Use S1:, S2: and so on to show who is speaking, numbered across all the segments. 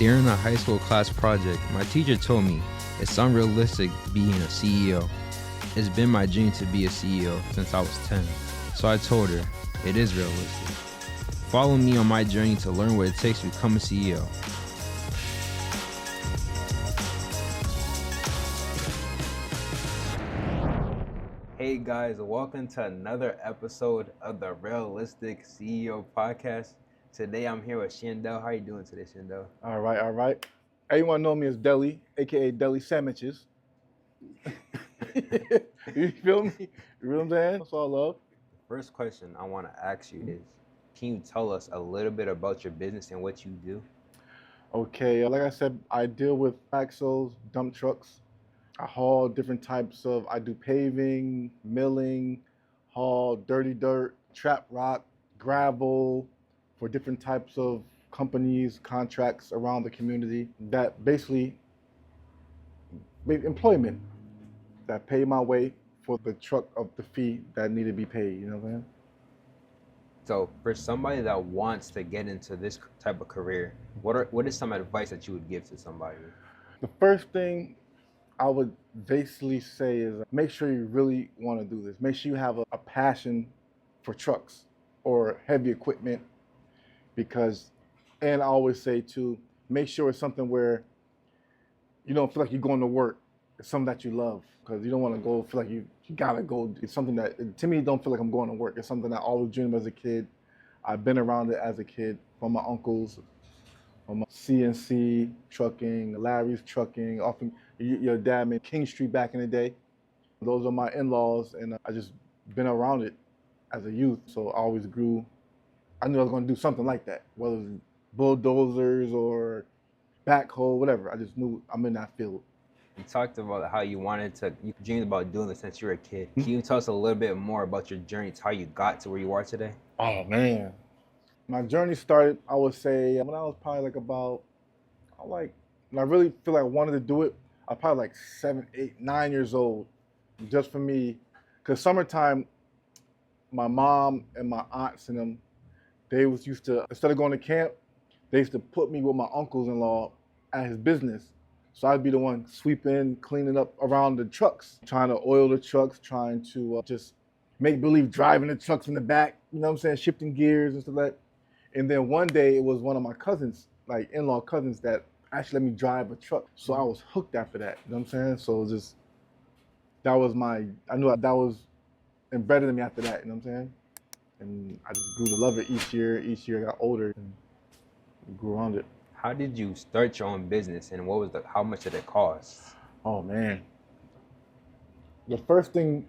S1: During a high school class project, my teacher told me it's unrealistic being a CEO. It's been my dream to be a CEO since I was 10. So I told her, it is realistic. Follow me on my journey to learn what it takes to become a CEO. Hey guys, welcome to another episode of the Realistic CEO Podcast. Today I'm here with Shandell. How are you doing today, Shandell?
S2: All right. Everyone know me as Dellie, aka Dellie Sandwiches. You feel me? You know what I'm saying? That's all love.
S1: First question I want to ask you is, can you tell us a little bit about your business and what you do?
S2: Okay, like I said, I deal with axles, dump trucks. I haul different types of, I do paving, milling, haul dirty dirt, trap rock, gravel for different types of companies, contracts around the community that basically make employment that pay my way for the truck of the fee that need to be paid, you know what I'm saying?
S1: So for somebody that wants to get into this type of career, what is some advice that you would give to somebody?
S2: The first thing I would basically say is make sure you really want to do this. Make sure you have a passion for trucks or heavy equipment and I always say too, make sure it's something where you don't feel like you're going to work. It's something that you love because you don't want to feel like you gotta go. It's something that, to me, don't feel like I'm going to work. It's something I always dreamed as a kid. I've been around it as a kid from my uncles, from my CNC trucking, Larry's trucking, often your dad made King Street back in the day. Those are my in-laws, and I just been around it as a youth, so I always grew. I knew I was going to do something like that, whether it's bulldozers or backhoe, whatever. I just knew I'm in that field.
S1: You talked about how you dreamed about doing this since you were a kid. Can you tell us a little bit more about your journey to how you got to where you are today?
S2: Oh, man. My journey started, I would say, when I was probably when I really feel like I wanted to do it, I was probably like 7, 8, 9 years old, just for me. Because summertime, my mom and my aunts and them, they used to, instead of going to camp, they used to put me with my uncles-in-law at his business. So I'd be the one sweeping, cleaning up around the trucks, trying to oil the trucks, trying to just make believe driving the trucks in the back, you know what I'm saying, shifting gears and stuff like that. And then one day it was one of my cousins, like in-law cousins, that actually let me drive a truck. So I was hooked after that, you know what I'm saying? So it was I knew that was embedded in me after that, you know what I'm saying? And I just grew to love it each year I got older and grew around it.
S1: How did you start your own business, and how much did it cost?
S2: Oh man. The first thing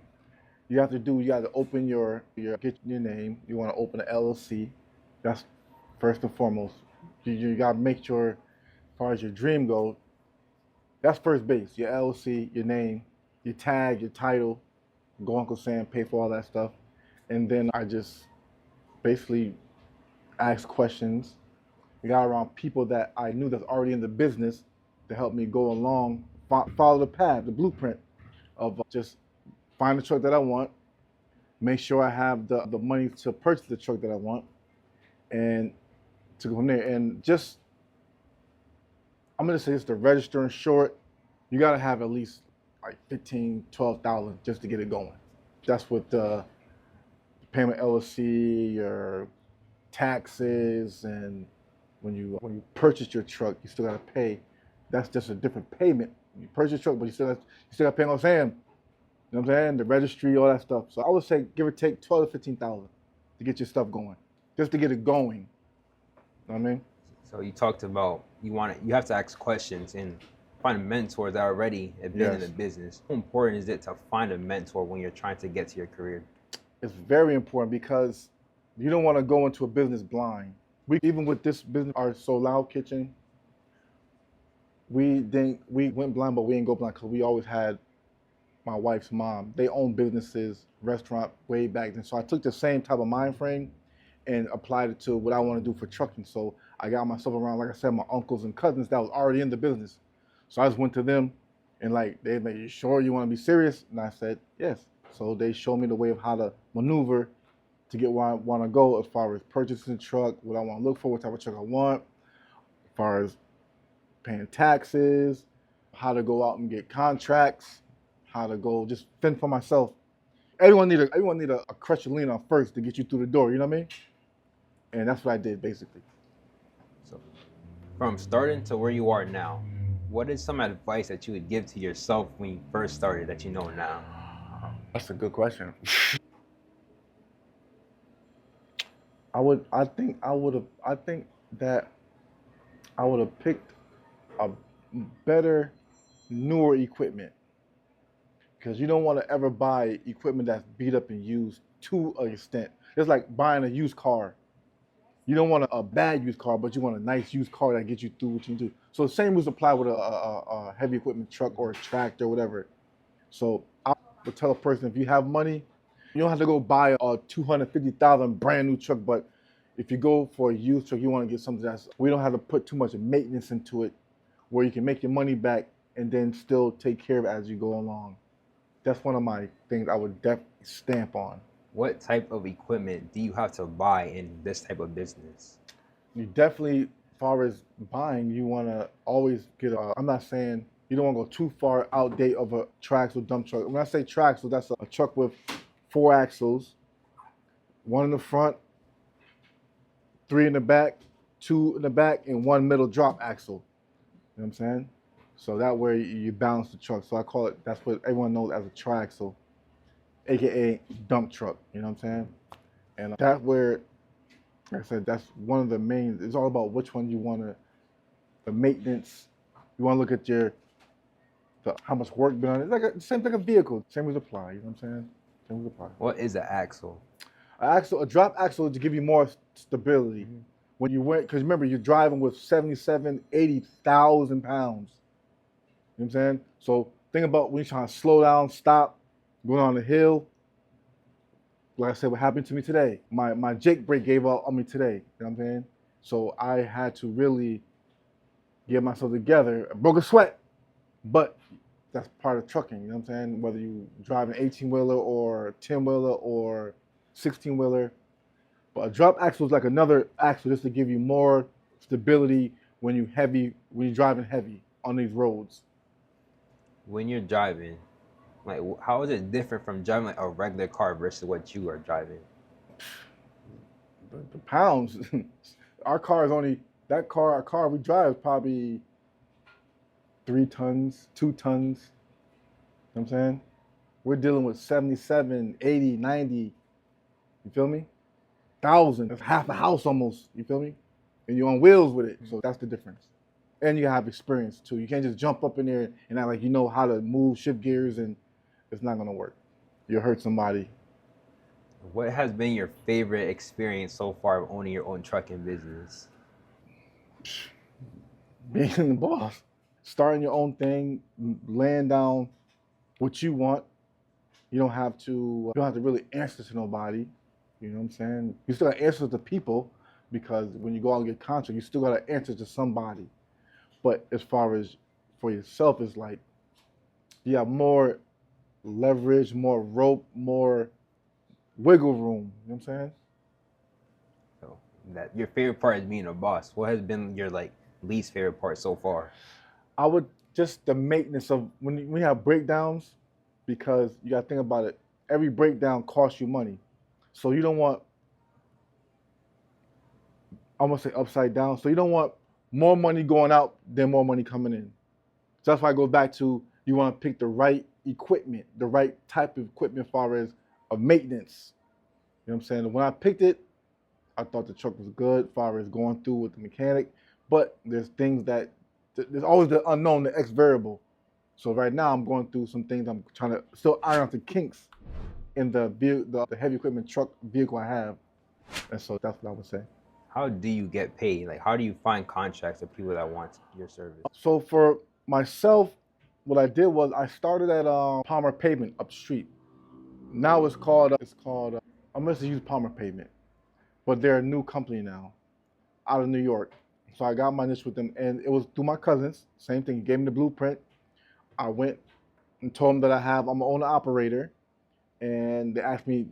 S2: you have to do, you have to open get your name. You want to open an LLC. That's first and foremost. You got to make sure, as far as your dream goes, that's first base. Your LLC, your name, your tag, your title, go Uncle Sam, pay for all that stuff. And then I just basically asked questions. I got around people that I knew that's already in the business to help me go along, follow the path, the blueprint of just find the truck that I want, make sure I have the money to purchase the truck that I want, and to go from there. And just, I'm gonna say this, the register and short, you gotta have at least like $15,000, $12,000 just to get it going. That's with the payment LLC, your taxes, and when you purchase your truck, you still gotta pay. That's just a different payment. You purchase your truck, but you still gotta pay Uncle Sam. You know what I'm saying? The registry, all that stuff. So I would say give or take 12 to 15,000 to get your stuff going, just to get it going. You know what I mean?
S1: So you talked about you have to ask questions and find mentors that already have been in the business. How important is it to find a mentor when you're trying to get to your career?
S2: It's very important because you don't want to go into a business blind. Even with this business, our So Loud Kitchen, we went blind, but we didn't go blind because we always had my wife's mom. They own businesses, restaurant way back then. So I took the same type of mind frame and applied it to what I want to do for trucking. So I got myself around, like I said, my uncles and cousins that was already in the business. So I just went to them and they made, you sure you want to be serious? And I said, yes. So they showed me the way of how to maneuver to get where I want to go as far as purchasing a truck, what I want to look for, what type of truck I want, as far as paying taxes, how to go out and get contracts, how to go just fend for myself. Everyone need a crush to lean on first to get you through the door, you know what I mean? And that's what I did basically.
S1: So, from starting to where you are now, what is some advice that you would give to yourself when you first started that you know now?
S2: That's a good question. I think that I would have picked a better, newer equipment, because you don't want to ever buy equipment that's beat up and used to an extent. It's like buying a used car. You don't want a bad used car, but you want a nice used car that gets you through what you do. So the same rules apply with a heavy equipment truck or a tractor or whatever. So I would tell a person, if you have money, you don't have to go buy a $250,000 brand new truck. But if you go for a used truck, you want to get something that's, we don't have to put too much maintenance into it, where you can make your money back and then still take care of it as you go along. That's one of my things I would definitely stamp on.
S1: What type of equipment do you have to buy in this type of business?
S2: You definitely, as far as buying, you want to always get I'm not saying you don't want to go too far outdate of a triaxle dump truck. When I say triaxle, that's a truck with 4 axles, 1 in the front, 3 in the back, 2 in the back, and 1 middle drop axle. You know what I'm saying? So that way you balance the truck. So I call it, that's what everyone knows as a triaxle, AKA dump truck. You know what I'm saying? And that's where, like I said, that's one of the main, it's all about which one you want to, the maintenance. You want to look at how much work been on it. It's like the same thing, a vehicle. Same as apply, you know what I'm saying? Same as apply.
S1: What is an axle?
S2: A drop axle is to give you more stability. Mm-hmm. When you went, because remember, you're driving with 77, 80,000 pounds. You know what I'm saying? So think about when you're trying to slow down, stop, going on the hill. Like I said, what happened to me today? My Jake brake gave up on me today. You know what I'm saying? So I had to really get myself together. I broke a sweat, but that's part of trucking. You know what I'm saying? Whether you drive an 18-wheeler or 10-wheeler or 16-wheeler. But a drop axle is like another axle just to give you more stability when you're driving heavy on these roads.
S1: When you're driving, like, how is it different from driving like a regular car versus what you are driving?
S2: The pounds. Our car is only, our car we drive is probably 3 tons, 2 tons. You know what I'm saying? We're dealing with 77, 80, 90. You feel me? 1,000. That's half a house almost. You feel me? And you're on wheels with it. So that's the difference. And you have experience too. You can't just jump up in there and act like you know how to move, shift gears, and it's not gonna work. You'll hurt somebody.
S1: What has been your favorite experience so far of owning your own trucking business?
S2: Being the boss. Starting your own thing, laying down what you want. You don't have to really answer to nobody. You know what I'm saying? You still got to answer to people, because when you go out and get contract, you still got to answer to somebody. But as far as for yourself, it's like you have more leverage, more rope, more wiggle room. You know what I'm saying?
S1: So that your favorite part is being a boss. What has been your least favorite part so far?
S2: I would just the maintenance of when we have breakdowns, because you got to think about it. Every breakdown costs you money, so you don't want, I'm gonna say upside down. So you don't want more money going out than more money coming in. So that's why I go back to, you want to pick the right equipment, the right type of equipment as far as of maintenance. You know what I'm saying? When I picked it, I thought the truck was good as far as going through with the mechanic, but there's things that, there's always the unknown, the X variable. So right now I'm going through some things. I'm trying to still iron out the kinks in the heavy equipment truck vehicle I have. And so that's what I would say.
S1: How do you get paid? Like, how do you find contracts of people that want your service?
S2: So for myself, what I did was I started at Palmer Pavement up the street. Now it's called I'm going to use Palmer Pavement, but they're a new company now out of New York. So I got my niche with them, and it was through my cousins. Same thing. He gave me the blueprint. I went and told them that I'm an owner operator, and they asked me,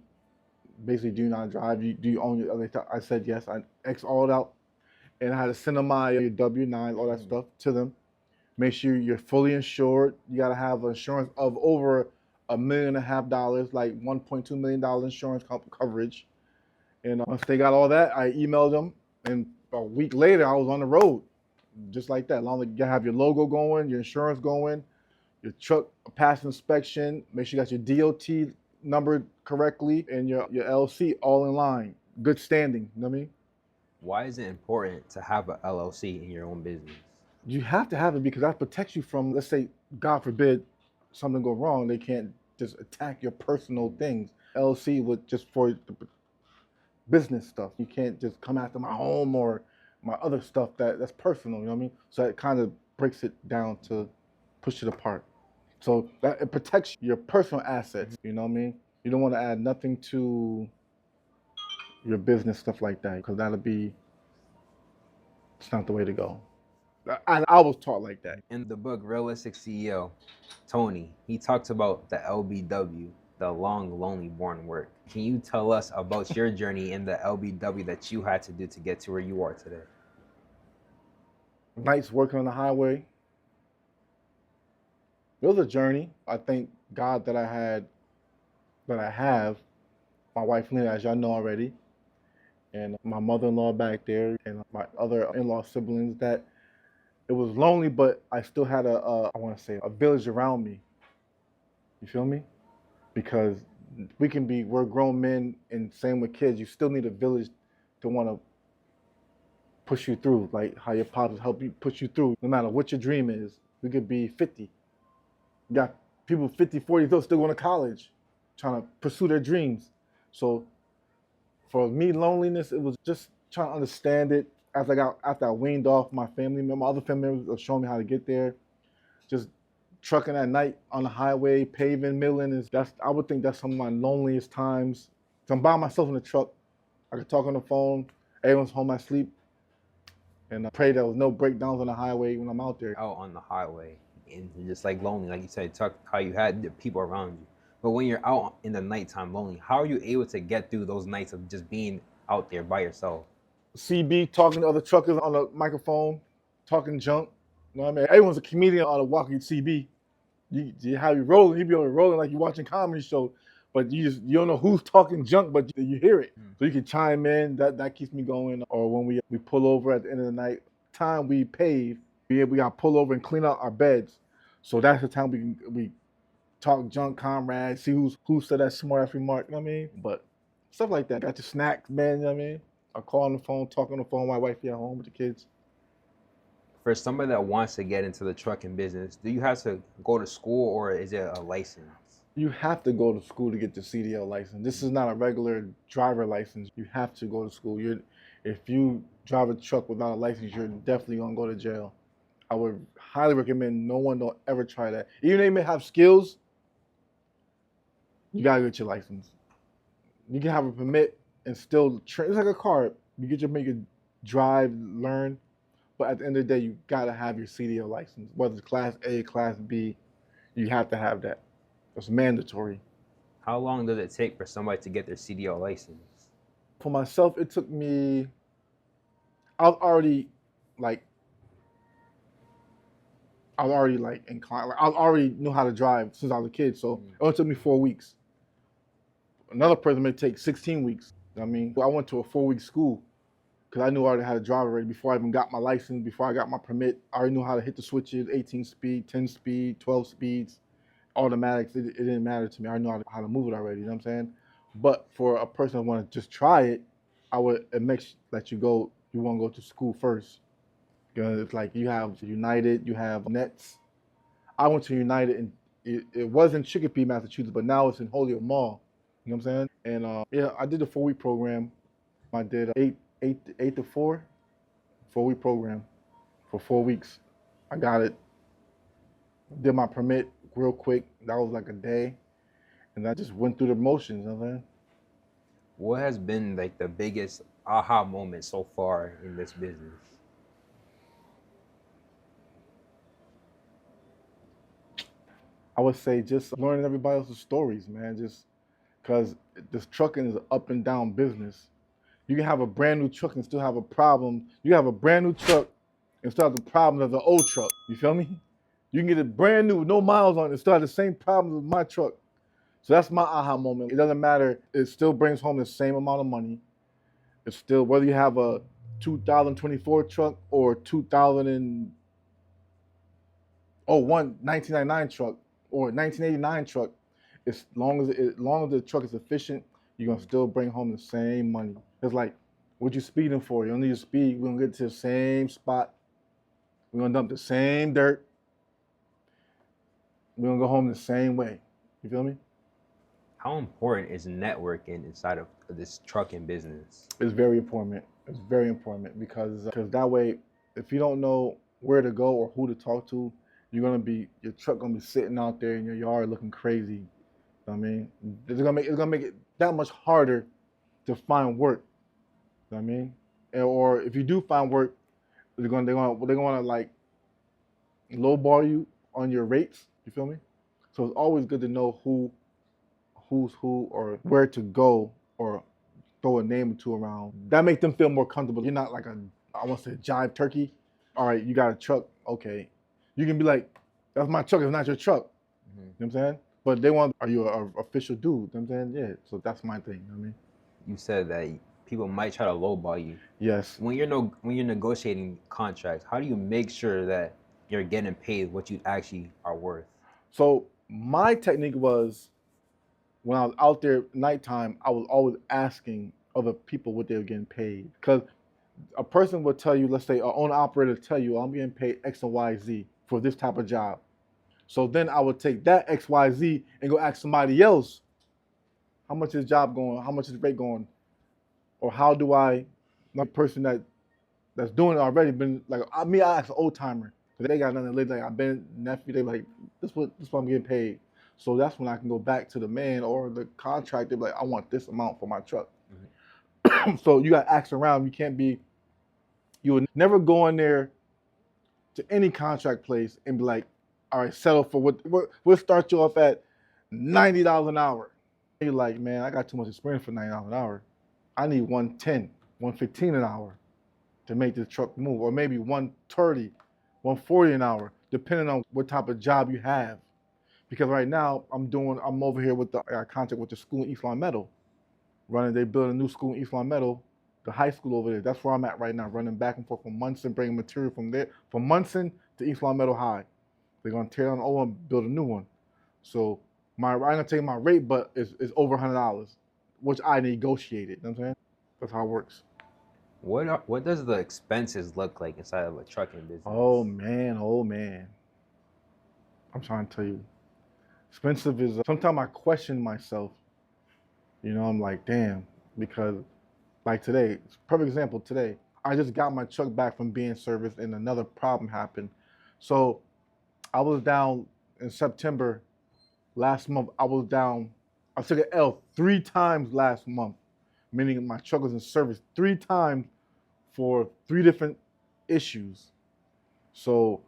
S2: basically, do you not drive? Do you own your? I said yes. I X all it out, and I had to send them my W-9, all that stuff to them. Make sure you're fully insured. You gotta have insurance of over $1.5 million, like $1.2 million insurance coverage. And once they got all that, I emailed them, and a week later I was on the road, just like that. As long as you have your logo going, your insurance going, your truck passed inspection, make sure you got your DOT numbered correctly, and your LLC all in line, good standing. You know what I mean?
S1: Why is it important to have a LLC in your own business?
S2: You have to have it because that protects you from, let's say, God forbid, something go wrong. They can't just attack your personal things. LLC would just for the business stuff. You can't just come after my home or my other stuff that's personal. You know what I mean? So it kind of breaks it down to push it apart. So that it protects your personal assets. You know what I mean? You don't want to add nothing to your business stuff like that because it's not the way to go. I was taught like that.
S1: In the book Realistic CEO, Tony, he talks about the LBW, the long, lonely, boring work. Can you tell us about your journey in the LBW that you had to do to get to where you are today?
S2: Nights working on the highway. It was a journey. I thank God that I have my wife Lena, as y'all know already, and my mother-in-law back there, and my other in-law siblings. That it was lonely, but I still had I want to say, a village around me. You feel me? Because we're grown men, and same with kids. You still need a village to want to push you through, like how your pops help you push you through, no matter what your dream is. We could be 50. You got people 50, 40 still going to college, trying to pursue their dreams. So for me, loneliness, it was just trying to understand it after I weaned off my family. My other family members were showing me how to get there. Just trucking at night on the highway, paving, milling, I would think that's some of my loneliest times. So I'm by myself in the truck. I could talk on the phone. Everyone's home asleep. And I pray there was no breakdowns on the highway when I'm out there.
S1: Out on the highway and just like lonely, like you said, talk how you had the people around you. But when you're out in the nighttime lonely, how are you able to get through those nights of just being out there by yourself?
S2: CB talking to other truckers on the microphone, talking junk. You know what I mean? Everyone's a comedian on the walking CB. You have you rolling, you be on rolling like you're watching comedy show, but you don't know who's talking junk, but you hear it. So you can chime in. That keeps me going. Or when we pull over at the end of the night, time we pave, we got to pull over and clean out our beds. So that's the time we talk junk, comrades, see who said that smart ass remark. You know what I mean? But stuff like that. Got your snacks, man. You know what I mean? I call on the phone, talk on the phone. My wife at home with the kids.
S1: For somebody that wants to get into the trucking business, do you have to go to school or is it a license?
S2: You have to go to school to get the CDL license. This is not a regular driver license. You have to go to school. If you drive a truck without a license, you're definitely gonna go to jail. I would highly recommend no one don't ever try that. Even though you may have skills, you gotta get your license. You can have a permit and still train. It's like a car. You make it drive, learn, but at the end of the day, you gotta have your CDL license. Whether it's Class A, Class B, you have to have that. It's mandatory.
S1: How long does it take for somebody to get their CDL license?
S2: For myself, it took me. I was already like inclined. Like, I already knew how to drive since I was a kid, so it only took me 4 weeks. Another person may take 16 weeks. I mean, I went to a 4-week school because I knew I already had to drive already before I even got my license, before I got my permit. I already knew how to hit the switches, 18 speed, 10 speed, 12 speeds, automatics. It didn't matter to me. I knew how to move it already, you know what I'm saying? But for a person that want to just try it, it makes that you want to go to school first. Because it's like you have United, you have Nets. I went to United, and it was in Chicopee, Massachusetts, but now it's in Holyoke Mall. You know what I'm saying? And yeah, I did a 4-week program. I did 8 to 4, 4-week program for 4 weeks. I got it. Did my permit real quick. That was like a day. And I just went through the motions, you know what I'm saying?
S1: What has been like the biggest aha moment so far in this business?
S2: I would say just learning everybody else's stories, man. Just because this trucking is an up and down business. You can have a brand new truck and still have a problem. You have a brand new truck instead of the problems of the old truck. You feel me? You can get it brand new with no miles on it and still have the same problems with my truck. So that's my aha moment. It doesn't matter. It still brings home the same amount of money. It's still, whether you have a 2024 truck or 1999 truck or 1989 truck, as long as the truck is efficient, you're gonna still bring home the same money. It's like, what you speeding for? You don't need to speed. We're gonna get to the same spot. We're gonna dump the same dirt. We're gonna go home the same way. You feel me?
S1: How important is networking inside of this trucking business?
S2: It's very important. It's very important because that way, if you don't know where to go or who to talk to, your truck gonna be sitting out there in your yard looking crazy. You know what I mean, it's gonna make it that much harder to find work. You know what I mean, or if you do find work, they're gonna like lowball you on your rates. You feel me? So it's always good to know who's who or where to go or throw a name or two around. That makes them feel more comfortable. You're not like I want to say jive turkey. All right, you got a truck. Okay. You can be like, that's my truck. It's not your truck. Mm-hmm. You know what I'm saying? But they want, are you an official dude? You know what I'm saying? Yeah. So that's my thing. You know what I mean?
S1: You said that people might try to lowball you.
S2: Yes.
S1: When you're negotiating contracts, how do you make sure that you're getting paid what you actually are worth?
S2: So my technique was, when I was out there nighttime, I was always asking other people what they were getting paid. Because a person would tell you, let's say, an owner operator tell you, I'm getting paid X and Y, Z for this type of job. So then I would take that X, Y, Z and go ask somebody else, how much is the job going? How much is the rate going? Or how do I, the person that's doing it already, been like, I ask an old timer. Because they got nothing to live, like, I've been nephew, they like, this what I'm getting paid. So that's when I can go back to the man or the contractor, like, I want this amount for my truck. Mm-hmm. So you got to ask around. You would never go in there to any contract place and be like, all right, settle for we'll start you off at $90 an hour. You're like, man, I got too much experience for $90 an hour. I need 110, 115 an hour to make this truck move, or maybe 130, 140 an hour, depending on what type of job you have. Because right now I'm over here with I got contract with the school in East Long Meadow. They built a new school in East Long Meadow, the high school over there. That's where I'm at right now, running back and forth from Munson, bringing material from Munson to East Long Meadow High. They're gonna tear down the old one and build a new one. So I'm gonna take my rate, but it's over $100, which I negotiated. You know what I'm saying? That's how it works.
S1: What does the expenses look like inside of a trucking business?
S2: Oh man. I'm trying to tell you. Expensive is, sometimes I question myself. You know, I'm like, damn, because like today, perfect example today, I just got my truck back from being serviced and another problem happened. So I was down in September last month. I took an L 3 times last month, meaning my truck was in service 3 times for 3 different issues. So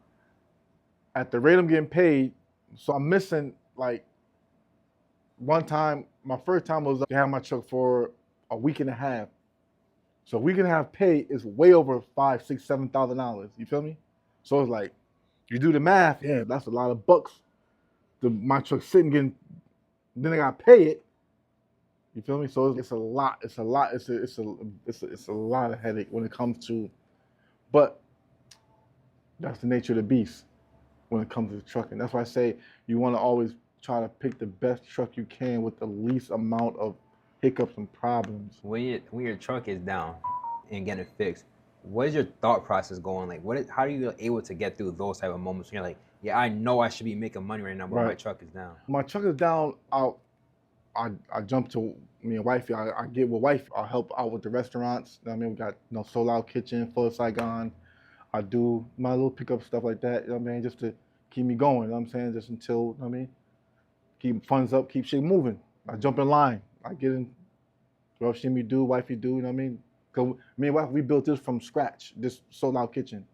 S2: at the rate I'm getting paid, so I'm missing, like, one time, my first time was to have my truck for a week and a half. So a week and a half pay is way over $5,000, $6,000, $7,000. You feel me? So it's like, you do the math, yeah, that's a lot of bucks. My truck sitting getting, then I gotta pay it. You feel me? So it's a lot. It's a lot of headache when it comes to, but that's the nature of the beast when it comes to trucking. That's why I say you want to always try to pick the best truck you can with the least amount of hiccups and problems.
S1: When your truck is down and getting fixed, what is your thought process going? Like, how are you able to get through those type of moments when you're like, yeah, I know I should be making money right now, but my truck is down?
S2: My truck is down. I jump to me and wifey. I get with wife. I help out with the restaurants. I mean, we got Soul Out Kitchen, Full Saigon. I do my little pickup stuff like that. You know what I mean, just to keep me going. You know what I'm saying, just until, you know what I mean, keep funds up, keep shit moving. I jump in line. I get in. Whatever she me do, wifey do. You know what I mean? Cause me and wife, we built this from scratch. This Soul Out Kitchen,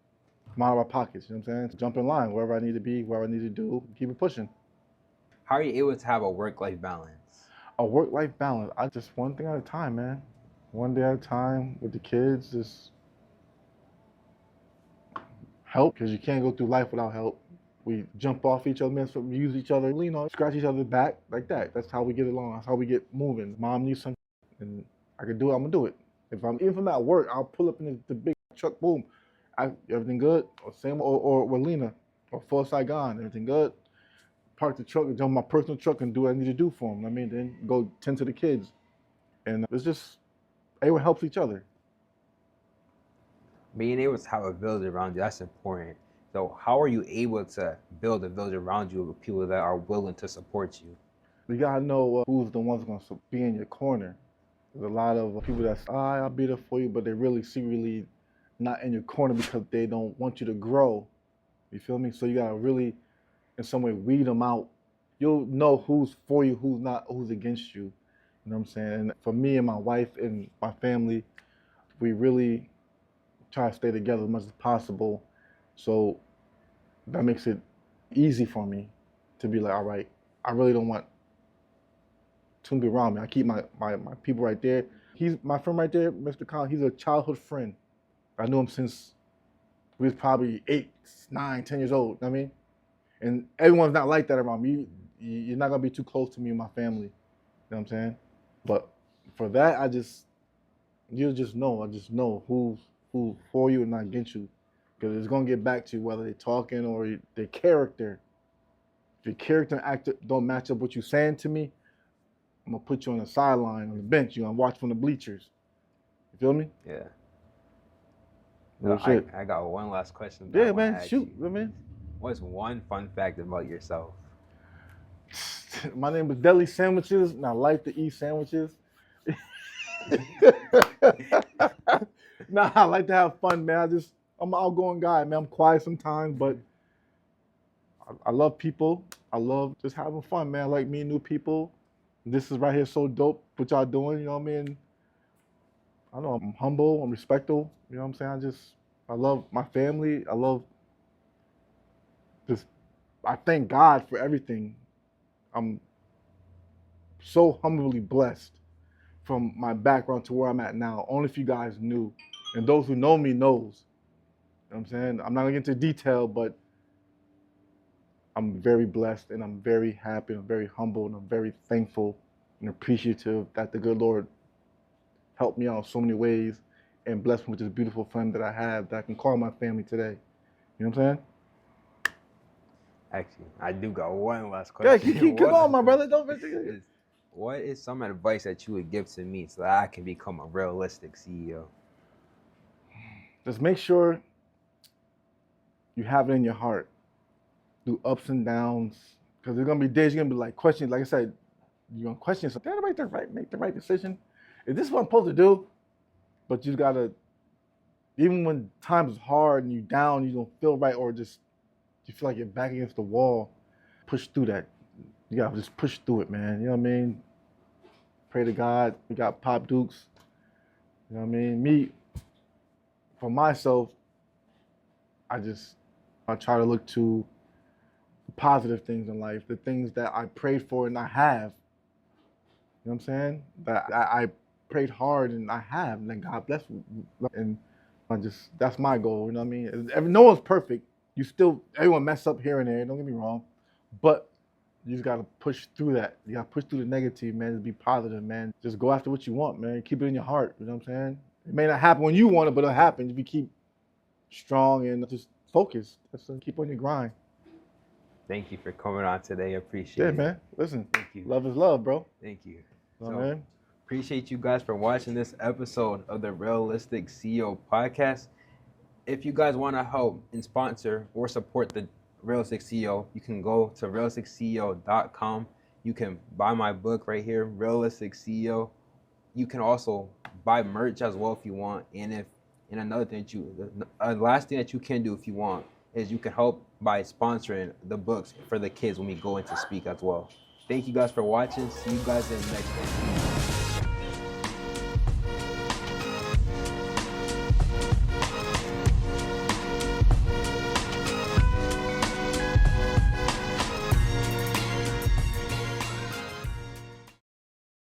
S2: from out of our pockets. You know what I'm saying? Jump in line wherever I need to be, wherever I need to do, keep it pushing.
S1: How are you able to have a work-life balance?
S2: A work-life balance. I just one thing at a time, man. One day at a time with the kids. Just help, because you can't go through life without help. We jump off each other, man, so we use each other, scratch each other's back like that. That's how we get along. That's how we get moving. Mom needs something, and I can do it. I'm gonna do it. Even if I'm at work, I'll pull up in the big truck. Boom, everything good? Or same or with Lena or Full Saigon. Everything good? Park the truck, jump in my personal truck, and do what I need to do for them. Then go tend to the kids, and it's just everyone helps each other.
S1: Being able to have a village around you, that's important. So how are you able to build a village around you with people that are willing to support you?
S2: You gotta know who's the ones going to be in your corner. There's a lot of people that's, I'll be there for you, but they really secretly not in your corner because they don't want you to grow. You feel me? So you gotta really, in some way, weed them out. You'll know who's for you, who's not, who's against you. You know what I'm saying? And for me and my wife and my family, we really try to stay together as much as possible. So that makes it easy for me to be like, all right, I really don't want to be around me. I keep my people right there. He's my friend right there, Mr. Collins. He's a childhood friend. I knew him since we was probably 8, 9, 10 years old. You know what I mean? And everyone's not like that around me. You're not gonna be too close to me and my family. You know what I'm saying? But for that, you'll just know. I just know who's for you and not against you. Because it's gonna get back to you, whether they're talking or their character. If your character and actor don't match up what you're saying to me, I'm gonna put you on the sideline, on the bench. You're gonna watch from the bleachers. You feel me?
S1: Yeah.
S2: No,
S1: I got one last question.
S2: Yeah, man, shoot, man.
S1: What's one fun fact about yourself?
S2: My name is Dellie Sandwiches, and I like to eat sandwiches. Nah, I like to have fun, man. I'm an outgoing guy, man. I'm quiet sometimes, but I love people. I love just having fun, man. I like meeting new people. This is right here so dope, what y'all doing, you know what I mean? I know I'm humble, I'm respectful, you know what I'm saying? I love my family. I thank God for everything. I'm so humbly blessed from my background to where I'm at now. Only if you guys knew. And those who know me knows. You know what I'm saying? I'm not gonna get into detail, but I'm very blessed and I'm very happy and I'm very humble and I'm very thankful and appreciative that the good Lord helped me out in so many ways and blessed me with this beautiful friend that I have that I can call my family today. You know what I'm saying?
S1: Actually, I do got one last question.
S2: Yeah, keep going, my brother.
S1: What is some advice that you would give to me so that I can become a realistic CEO?
S2: Just make sure you have it in your heart. Through ups and downs, because there's gonna be days you're gonna be like questions. Like I said, you're gonna question something. Did I make the right decision? Is this what I'm supposed to do? But you gotta, even when times is hard and you down, you don't feel right, or just you feel like you're back against the wall, push through that. You gotta just push through it, man. You know what I mean? Pray to God. We got Pop Dukes. You know what I mean? Me, for myself, I try to look to positive things in life, the things that I prayed for and I have. You know what I'm saying? That I prayed hard and I have, and then God bless me. And that's my goal, you know what I mean? No one's perfect. Everyone mess up here and there, don't get me wrong. But you just gotta push through that. You gotta push through the negative, man, just be positive, man. Just go after what you want, man. Keep it in your heart, you know what I'm saying? It may not happen when you want it, but it'll happen if you keep strong and just focus. Keep on your grind.
S1: Thank you for coming on today. I appreciate it.
S2: Yeah, man. Listen,
S1: thank you.
S2: Love is love, bro.
S1: Thank you.
S2: Man.
S1: Appreciate you guys for watching this episode of the Realistic CEO podcast. If you guys want to help and sponsor or support the Realistic CEO, you can go to realisticceo.com. You can buy my book right here, Realistic CEO. You can also buy merch as well if you want. And another thing last thing that you can do if you want is you can help by sponsoring the books for the kids when we go in to speak as well. Thank you guys for watching. See you guys in the next one.